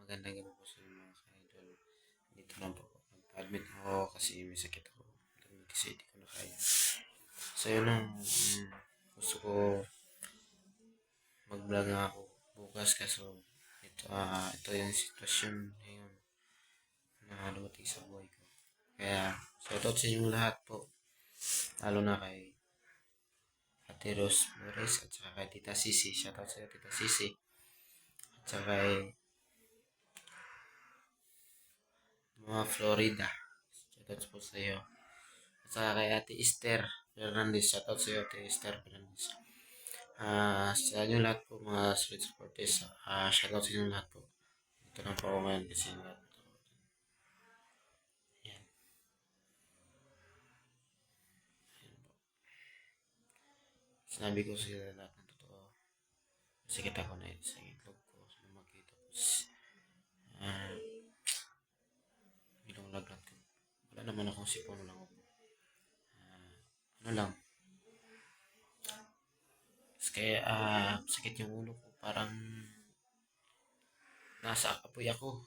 Magandang gabi po sa inyo mga ka-idol. Dito lang po ako. Nagpa-admit ako kasi may sakit ako. Kasi hindi ko na kaya. So yun lang. Gusto ko mag-vlog nga ako bukas kaso ito yung sitwasyon ngayon na dumating sa buhay ko. Kaya shoutout sa inyo lahat po. Lalo na kay Ate Rose Flores at saka kay Tita Sisi. Shoutout sa iyo Tita Sisi. At saka kay mga Florida. Shoutout po sa iyo. At saka kay Ate Esther Fernandez. Shoutout sa iyo Ate Esther Fernandez. Sa inyo lahat po mga solid supporters. Shoutout sa inyo lahat po. Ito na po ako ngayon kasi lahat po. Yan. Yan po. Sinabi ko sa lahat ng totoo. Kasi kita ko na yun sa itlog ko. Lumaki tapos ilong lagnat ko. Wala naman akong sipon lang. Ano lang. Kaya sakit yung ulo ko. Parang nasa apoy ako.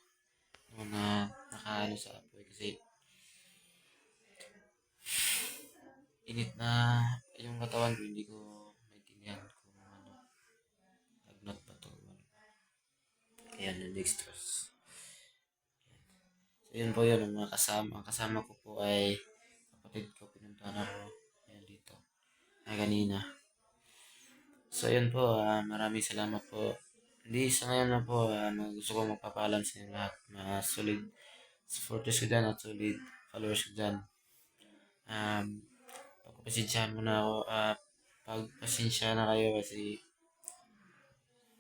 Nakaano sa apoy kasi init na yung katawan ko. Hindi ko maintindihan kung ano. Lagnat ba to? Kaya na-stress. So yun po yun. Ang mga kasama. Ang kasama ko po ay kapatid ko. Pinuntahan ako. Ayan dito. Kanina. So yun po. Maraming salamat po. Hindi sa ngayon na po. Gusto ko magpapaalam sa inyo lahat. Mga solid supporters ko dyan at solid followers ko dyan. Pagpapasensyahan mo na ako. Pagpasensya na kayo kasi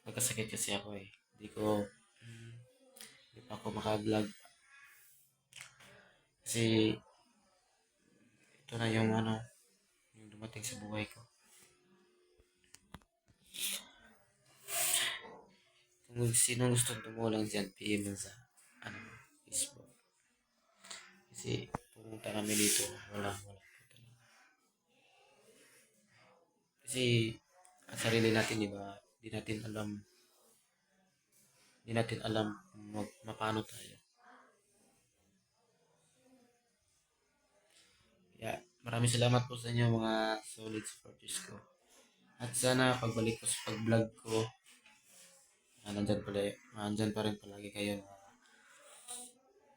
magkasakit kasi ako eh. Hindi pa ako maka-vlog. Kasi ito na yung yung dumating sa buhay ko. Kung sino gusto tumulong dyan, PM mo sa Facebook. Kasi pumunta kami dito, wala po talaga. Kasi ang sarili natin, di ba, di natin alam mapano tayo. Kaya maraming salamat po sa inyo mga solid supporters ko. At sana pagbalik ko sa pag-vlog ko, nandyan pa rin palagi kayo na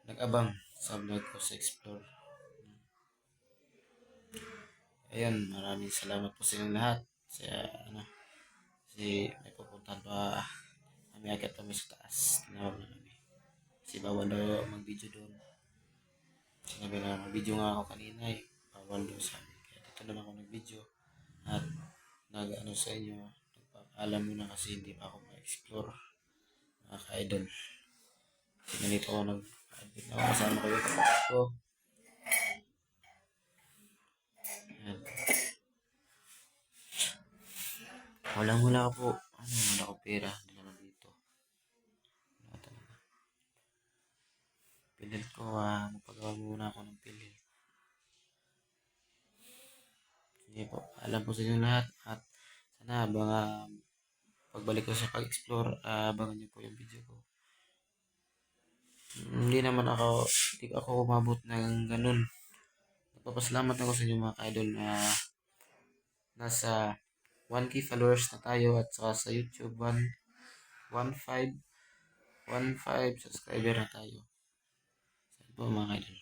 nag-abang sa vlog ko sa Explore. Ayun, maraming salamat po sa inyong lahat. Kasi may pupuntahan pa kami agad kami sa taas. Tinawag na kami. Kasi bawal daw mag-video doon. Sinabi na mag-video nga ako kanina eh. Bawal daw sa amin. Kaya dito naman ako nag-video. At sa inyo. Alam mo na kasi hindi pa ako ma-explore. Mga ka-idol. Kasi ganito ako nag-admit na ako. Kasama ko yung kapatid ko. Ayan. Walang-wala po. Wala ko pera. Hindi naman dito. Wala talaga. Pilit ko, magpagawa muna ako ng pilit. Sige po. Alam po sa inyo lahat. At sana pagbalik ko sa pag-explore, abangan niyo po yung video ko. Hindi ako umabot ng ganun. Nagpapasalamat ako sa inyo mga ka-idol na nasa 1K followers na tayo at saka sa YouTube 1.5 subscriber na tayo. Saan po mga ka-idol?